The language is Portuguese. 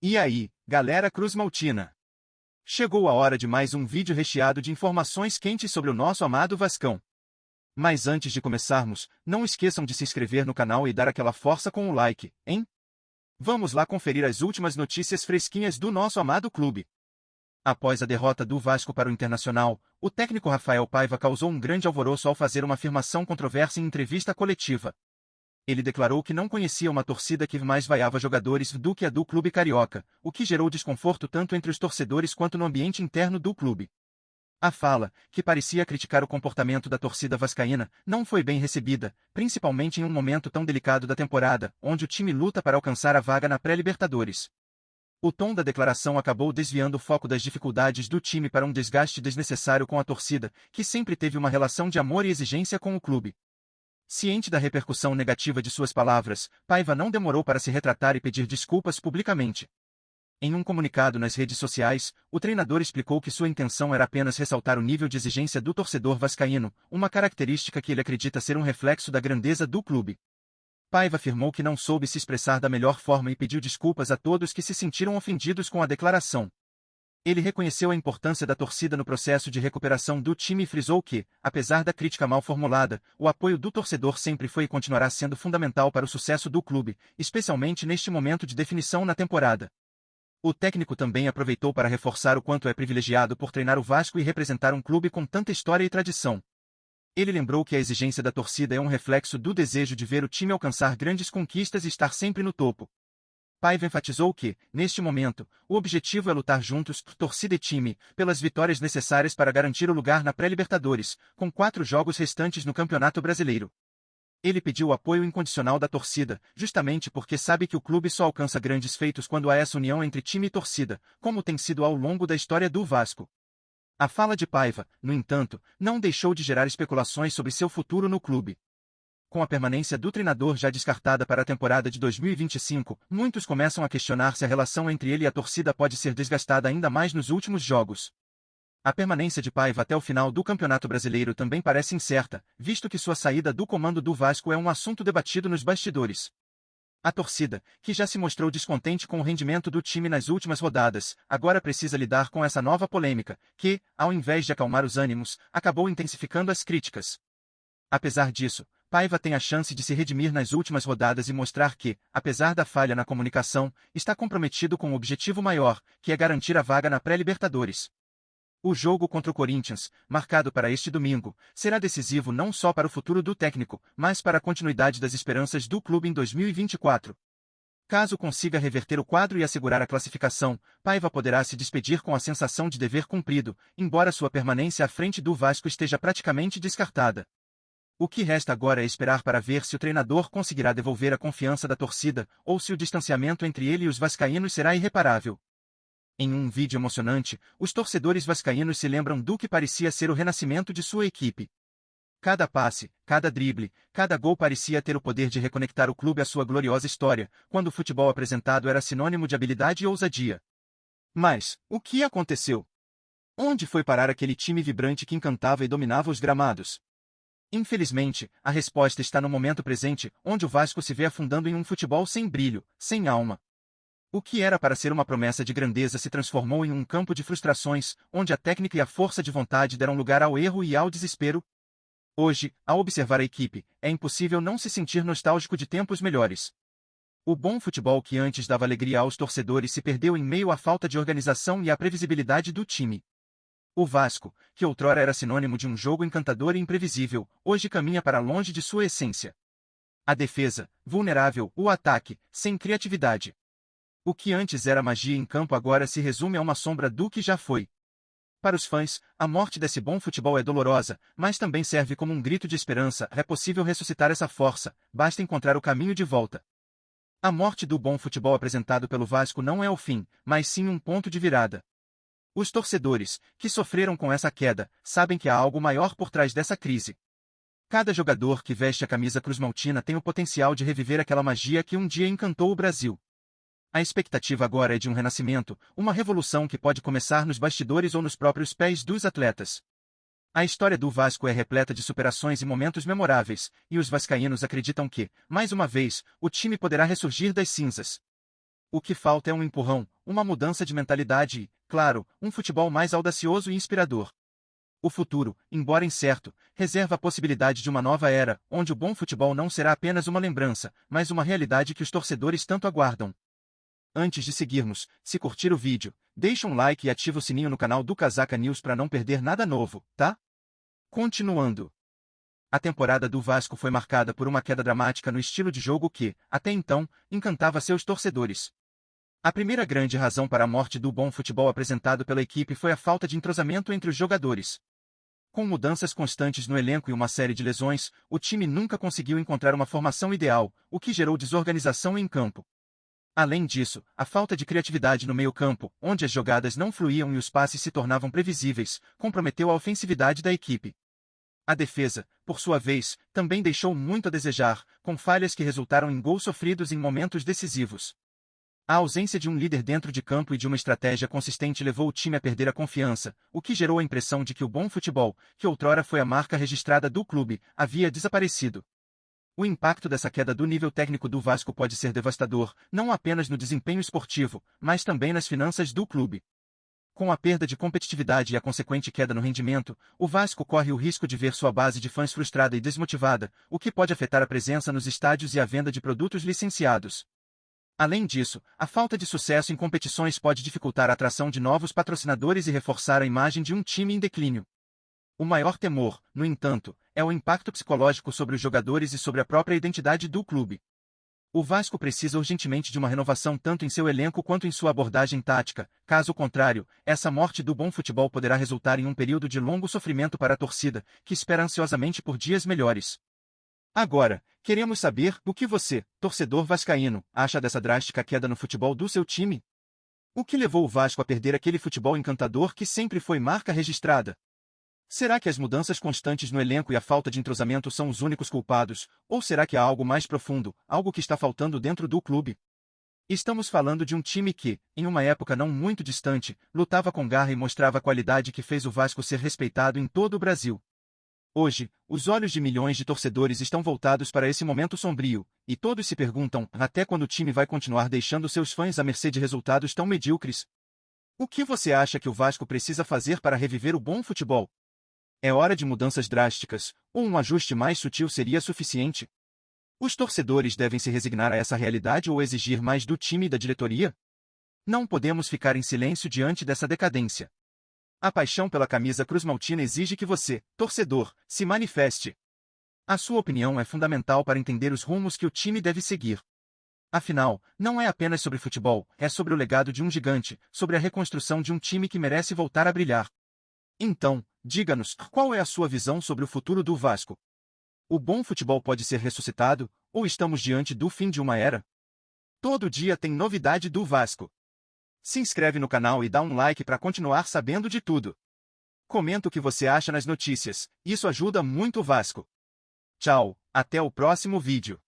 E aí, galera cruzmaltina? Chegou a hora de mais um vídeo recheado de informações quentes sobre o nosso amado Vascão. Mas antes de começarmos, não esqueçam de se inscrever no canal e dar aquela força com o like, hein? Vamos lá conferir as últimas notícias fresquinhas do nosso amado clube. Após a derrota do Vasco para o Internacional, o técnico Rafael Paiva causou um grande alvoroço ao fazer uma afirmação controversa em entrevista coletiva. Ele declarou que não conhecia uma torcida que mais vaiava jogadores do que a do clube carioca, o que gerou desconforto tanto entre os torcedores quanto no ambiente interno do clube. A fala, que parecia criticar o comportamento da torcida vascaína, não foi bem recebida, principalmente em um momento tão delicado da temporada, onde o time luta para alcançar a vaga na pré-Libertadores. O tom da declaração acabou desviando o foco das dificuldades do time para um desgaste desnecessário com a torcida, que sempre teve uma relação de amor e exigência com o clube. Ciente da repercussão negativa de suas palavras, Paiva não demorou para se retratar e pedir desculpas publicamente. Em um comunicado nas redes sociais, o treinador explicou que sua intenção era apenas ressaltar o nível de exigência do torcedor vascaíno, uma característica que ele acredita ser um reflexo da grandeza do clube. Paiva afirmou que não soube se expressar da melhor forma e pediu desculpas a todos que se sentiram ofendidos com a declaração. Ele reconheceu a importância da torcida no processo de recuperação do time e frisou que, apesar da crítica mal formulada, o apoio do torcedor sempre foi e continuará sendo fundamental para o sucesso do clube, especialmente neste momento de definição na temporada. O técnico também aproveitou para reforçar o quanto é privilegiado por treinar o Vasco e representar um clube com tanta história e tradição. Ele lembrou que a exigência da torcida é um reflexo do desejo de ver o time alcançar grandes conquistas e estar sempre no topo. Paiva enfatizou que, neste momento, o objetivo é lutar juntos, torcida e time, pelas vitórias necessárias para garantir o lugar na pré-Libertadores, com 4 jogos restantes no Campeonato Brasileiro. Ele pediu o apoio incondicional da torcida, justamente porque sabe que o clube só alcança grandes feitos quando há essa união entre time e torcida, como tem sido ao longo da história do Vasco. A fala de Paiva, no entanto, não deixou de gerar especulações sobre seu futuro no clube. Com a permanência do treinador já descartada para a temporada de 2025, muitos começam a questionar se a relação entre ele e a torcida pode ser desgastada ainda mais nos últimos jogos. A permanência de Paiva até o final do Campeonato Brasileiro também parece incerta, visto que sua saída do comando do Vasco é um assunto debatido nos bastidores. A torcida, que já se mostrou descontente com o rendimento do time nas últimas rodadas, agora precisa lidar com essa nova polêmica, que, ao invés de acalmar os ânimos, acabou intensificando as críticas. Apesar disso, Paiva tem a chance de se redimir nas últimas rodadas e mostrar que, apesar da falha na comunicação, está comprometido com um objetivo maior, que é garantir a vaga na pré-Libertadores. O jogo contra o Corinthians, marcado para este domingo, será decisivo não só para o futuro do técnico, mas para a continuidade das esperanças do clube em 2024. Caso consiga reverter o quadro e assegurar a classificação, Paiva poderá se despedir com a sensação de dever cumprido, embora sua permanência à frente do Vasco esteja praticamente descartada. O que resta agora é esperar para ver se o treinador conseguirá devolver a confiança da torcida, ou se o distanciamento entre ele e os vascaínos será irreparável. Em um vídeo emocionante, os torcedores vascaínos se lembram do que parecia ser o renascimento de sua equipe. Cada passe, cada drible, cada gol parecia ter o poder de reconectar o clube à sua gloriosa história, quando o futebol apresentado era sinônimo de habilidade e ousadia. Mas, o que aconteceu? Onde foi parar aquele time vibrante que encantava e dominava os gramados? Infelizmente, a resposta está no momento presente, onde o Vasco se vê afundando em um futebol sem brilho, sem alma. O que era para ser uma promessa de grandeza se transformou em um campo de frustrações, onde a técnica e a força de vontade deram lugar ao erro e ao desespero. Hoje, ao observar a equipe, é impossível não se sentir nostálgico de tempos melhores. O bom futebol que antes dava alegria aos torcedores se perdeu em meio à falta de organização e à previsibilidade do time. O Vasco, que outrora era sinônimo de um jogo encantador e imprevisível, hoje caminha para longe de sua essência. A defesa, vulnerável, o ataque, sem criatividade. O que antes era magia em campo agora se resume a uma sombra do que já foi. Para os fãs, a morte desse bom futebol é dolorosa, mas também serve como um grito de esperança. É possível ressuscitar essa força, basta encontrar o caminho de volta. A morte do bom futebol apresentado pelo Vasco não é o fim, mas sim um ponto de virada. Os torcedores, que sofreram com essa queda, sabem que há algo maior por trás dessa crise. Cada jogador que veste a camisa cruzmaltina tem o potencial de reviver aquela magia que um dia encantou o Brasil. A expectativa agora é de um renascimento, uma revolução que pode começar nos bastidores ou nos próprios pés dos atletas. A história do Vasco é repleta de superações e momentos memoráveis, e os vascaínos acreditam que, mais uma vez, o time poderá ressurgir das cinzas. O que falta é um empurrão, uma mudança de mentalidade e, claro, um futebol mais audacioso e inspirador. O futuro, embora incerto, reserva a possibilidade de uma nova era, onde o bom futebol não será apenas uma lembrança, mas uma realidade que os torcedores tanto aguardam. Antes de seguirmos, se curtir o vídeo, deixa um like e ativa o sininho no canal do Casaca News para não perder nada novo, tá? Continuando. A temporada do Vasco foi marcada por uma queda dramática no estilo de jogo que, até então, encantava seus torcedores. A primeira grande razão para a morte do bom futebol apresentado pela equipe foi a falta de entrosamento entre os jogadores. Com mudanças constantes no elenco e uma série de lesões, o time nunca conseguiu encontrar uma formação ideal, o que gerou desorganização em campo. Além disso, a falta de criatividade no meio-campo, onde as jogadas não fluíam e os passes se tornavam previsíveis, comprometeu a ofensividade da equipe. A defesa, por sua vez, também deixou muito a desejar, com falhas que resultaram em gols sofridos em momentos decisivos. A ausência de um líder dentro de campo e de uma estratégia consistente levou o time a perder a confiança, o que gerou a impressão de que o bom futebol, que outrora foi a marca registrada do clube, havia desaparecido. O impacto dessa queda do nível técnico do Vasco pode ser devastador, não apenas no desempenho esportivo, mas também nas finanças do clube. Com a perda de competitividade e a consequente queda no rendimento, o Vasco corre o risco de ver sua base de fãs frustrada e desmotivada, o que pode afetar a presença nos estádios e a venda de produtos licenciados. Além disso, a falta de sucesso em competições pode dificultar a atração de novos patrocinadores e reforçar a imagem de um time em declínio. O maior temor, no entanto, é o impacto psicológico sobre os jogadores e sobre a própria identidade do clube. O Vasco precisa urgentemente de uma renovação tanto em seu elenco quanto em sua abordagem tática, caso contrário, essa morte do bom futebol poderá resultar em um período de longo sofrimento para a torcida, que espera ansiosamente por dias melhores. Agora, queremos saber o que você, torcedor vascaíno, acha dessa drástica queda no futebol do seu time? O que levou o Vasco a perder aquele futebol encantador que sempre foi marca registrada? Será que as mudanças constantes no elenco e a falta de entrosamento são os únicos culpados, ou será que há algo mais profundo, algo que está faltando dentro do clube? Estamos falando de um time que, em uma época não muito distante, lutava com garra e mostrava a qualidade que fez o Vasco ser respeitado em todo o Brasil. Hoje, os olhos de milhões de torcedores estão voltados para esse momento sombrio, e todos se perguntam até quando o time vai continuar deixando seus fãs à mercê de resultados tão medíocres? O que você acha que o Vasco precisa fazer para reviver o bom futebol? É hora de mudanças drásticas, ou um ajuste mais sutil seria suficiente? Os torcedores devem se resignar a essa realidade ou exigir mais do time e da diretoria? Não podemos ficar em silêncio diante dessa decadência. A paixão pela camisa cruz-maltina exige que você, torcedor, se manifeste. A sua opinião é fundamental para entender os rumos que o time deve seguir. Afinal, não é apenas sobre futebol, é sobre o legado de um gigante, sobre a reconstrução de um time que merece voltar a brilhar. Então, diga-nos, qual é a sua visão sobre o futuro do Vasco? O bom futebol pode ser ressuscitado, ou estamos diante do fim de uma era? Todo dia tem novidade do Vasco. Se inscreve no canal e dá um like para continuar sabendo de tudo. Comenta o que você acha nas notícias, isso ajuda muito o Vasco. Tchau, até o próximo vídeo.